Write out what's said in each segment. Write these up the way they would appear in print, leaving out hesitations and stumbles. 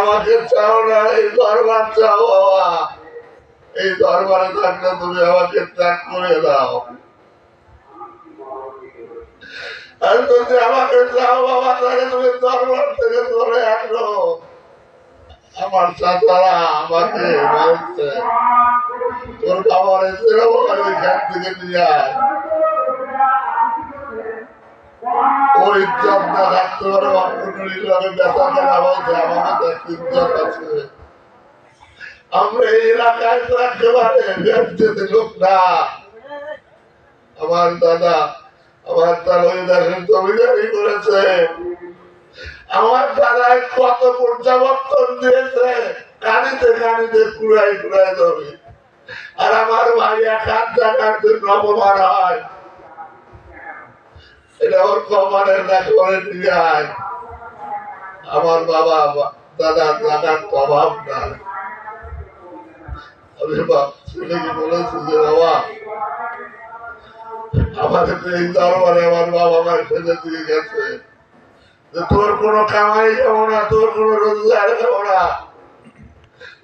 আমাকে চাও না, এই দরবার চাও বাবা। এই দরবারে থাকলে তুমি আমাকে ত্যাগ করে দাও। আর যদি আমাকে চাও বাবা, তাহলে তুমি দরবার থেকে ধরে আসো। আমার চাচারা আমাকে বলছে তোর বাবার ওইখান থেকে নিয়ে আয়। ওই ইজ্জত না থাকতে পারে অন্যের লগে বেচা কেনা হয়েছে, আমাকে তো ইজ্জত আছে। আমরা এই এলাকায় তো একেবারে ব্যবসাতে লোক না। আমার দাদা আমার তার ওই দেখেন জমিদারি করেছে। আমার দাদায় কত প্রত্যাবর্তন দিয়েছে, কানিতে কানিতে কুড়াই কুড়াই ধরে। আর আমার ভাই এক হাত জায়গার জন্য অপমান হয়। এটা ওর কমানের না করে নিয়ে আয়। আমার বাবা দাদা জায়গার অভাব নাই। আমি ছেলেকে বলেছি যে বাবা আমাদের এই দরবারে আমার বাবা মায়ের ফেলে দিয়ে গেছে, যে তোর কোনো কামাই যাবো না, তোর কোনো রোজগার যাবো না,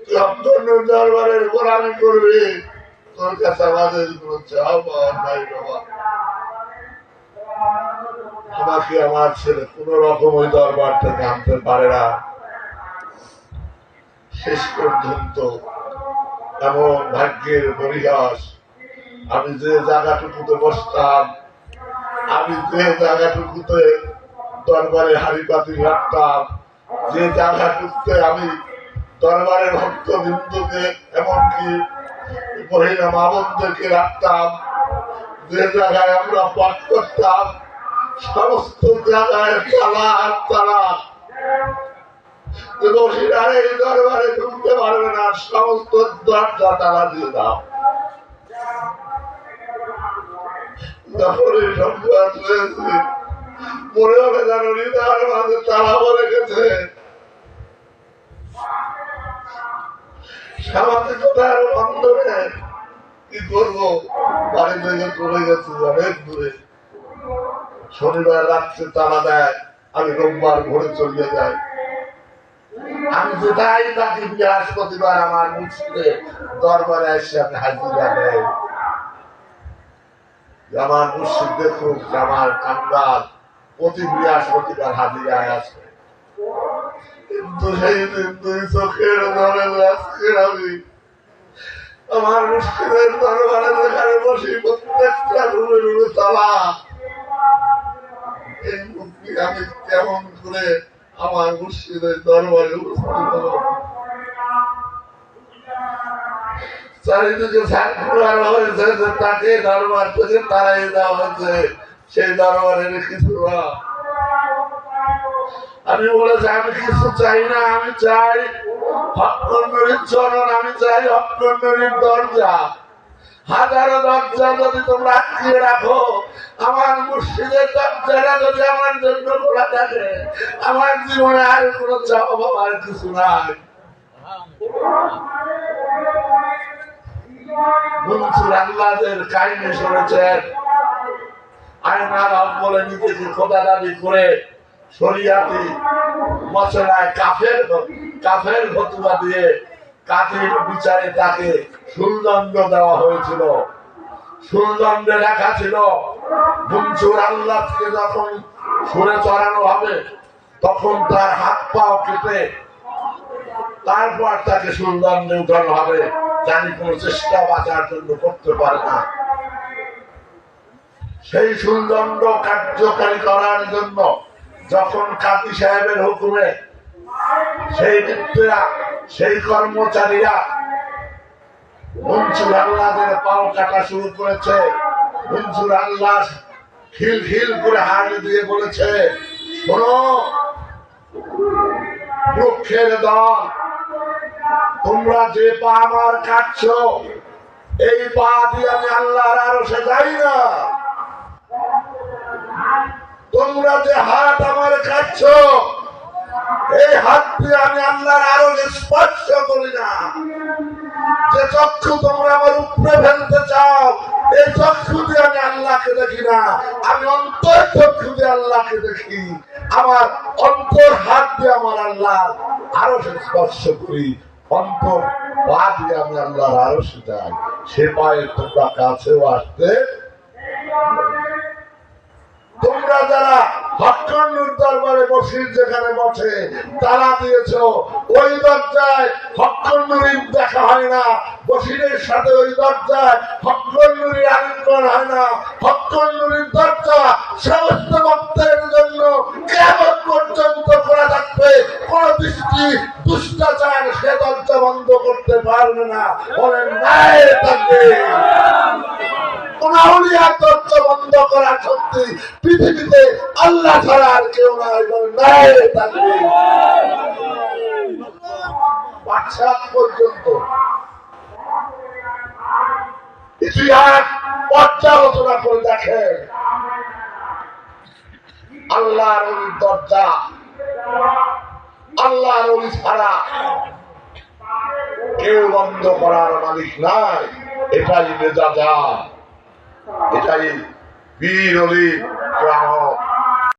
তুই অন্তন্য দরবারের গোলামি করবি। তোর কাছে আমাদের কোনো চাও পাওয়ার নাই বাবা। আমাকে আমার ছেলে কোন রকম ওই দরবার থেকে আনতে পারে না। শেষ পর্যন্ত এমন ভাগ্যের পরিহাস, আমি যে জায়গাটুকুতে বসতাম, আমি যে জায়গাটুকুতে দরবারে হাড়ি পাতি রাখতাম, যে জায়গাটুকুতে আমি দরবারের ভক্তবৃন্দকে এমনকি মহিলা মা বোনদেরকে রাখতাম, যে জায়গায় আমরা পাঠ করতাম, সমস্ত জায়গায় তালা আর তালা। এই দরবারে ঢুকতে পারবে না, সমস্ত দরজা তালা দিয়ে দাও। যখন এই সংবাদ পেয়েছি মনে হবে যেন হৃদয়ের মাঝে তালা পড়ে গেছে। সামাজিকতার বন্ধনে কি করবো, বাড়ি থেকে চলে গেছে অনেক দূরে। শনিবার রাত্রে তালা দেয়, আমি রোববার ভোরে চলিয়ে যাই। আমি যেটাই তাকে বৃহস্পতিবার আমার মুর্শিদে দরবারে এসে আমি হাজিরা দেয়। আমার মুর্শিদ দেখুক আমার কান্দাল প্রতি বৃহস্পতিবার হাজিরায় আসে। কিন্তু সেই দিন দুই চোখের ধরে আজকে আমি আমার মুর্শিদের দরবারে যেখানে বসি প্রত্যেকটা রুমে রুমে তালা। এই মুক্তি আমি কেমন করে আমার মুর্শিদের দরবারে উপস্থিত হব? চারিদিকে হয়েছে যে তাকে দরবার থেকে তারাই দেওয়া হয়েছে, সেই দরবারের কিছু না। আমি বলেছি আমি কিছু চাই না, আমি চাই হক্কন্নরীর চরণ, আমি চাই হক্কন্নরীর দরজা। হাজারো দরজা যদি তোমরা আটকিয়ে রাখো, আমার মুর্শিদের দরজাটা যদি আমার জন্য খোলা থাকে, আমার জীবনে আর কোনো চাওয়া পাওয়ার কিছু নাই। আল্লাহদের কাহিনী শুনেছেন, আয়না রব বলে নিজেকে খোদা দাবি করে শরিয়াতি মশলায় কাফের ফতুয়া দিয়ে কাফির বিচারে তাকে সুলদণ্ড দেওয়া হয়েছিল। সুলদণ্ডে লেখা ছিল মনসুর আল্লাহকে যখন সুরে চড়ানো হবে তখন তার হাত পাও কেটে তারপর তাকে সুলদণ্ডে উঠানো হবে, জানি কোন চেষ্টা বাঁচার জন্য করতে পারে না। সেই সুলদণ্ড কার্যকারী করার জন্য যখন কাজী সাহেবের হুকুমে সেই ব্যক্তিরা, সেই কর্মচারীরা মনসুর আল্লাহদের পাও কাটা শুরু করেছে, মনসুর আল্লাহ খিল খিল করে হাড় দিয়ে বলেছে, শোনো বৃক্ষের দল, তোমরা যে পা আমার কাটছ, এই পা দিয়ে আমি আল্লাহর আরশে যাই না। তোমরা যে হাত আমার কাটছ, এই হাত দিয়ে আমি আল্লাহর আরশে স্পর্শ করি না। যে চক্ষু তোমরা আমার উপরে ফেলতে চাও, এই চক্ষু দিয়ে আমি আল্লাহকে দেখি না, আমি অন্তর চক্ষু দিয়ে আল্লাহকে দেখি। আমার অন্তর হাত দিয়ে আমার আল্লাহ আরো স্পর্শ করি, অন্তর পা দিয়ে আমি আল্লাহর আরো যাই, সে পায়ে তোমরা কাছেও আসতে। তোমরা যারা হক্কান্নুর দরবারে বসির যেখানে বসে তারা দিয়েছ, ওই দরজায় হক্কান্নুরির দেখা হয় না, বসিরের সাথে ওই দরজায় হক্কান্নুরির আলিঙ্গন হয় না। হক্কান্নুরির দরজা সমস্ত ভক্তের জন্য কিয়ামত পর্যন্ত খোলা থাকবে। কোন দৃষ্টি দুষ্টাচার সে দরজা বন্ধ করতে পারবে না। বলেন ন্যায় থাকবে। কোন আউলিয়ার দরজা বন্ধ করার শক্তি পৃথিবীতে আল্লাহ ছাড়া আর কেউ নাই। ন্যায় থাকবে। বাদশাহ পর্যন্ত ইতিহাস পর্যালোচনা করে দেখেন, আল্লাহর ওলির দরজা আল্লাহর ওলি ছাড়া কেউ বন্ধ করার মালিক নাই। এটাই মেজাজা, এটাই বীর অলির গ্রাহক।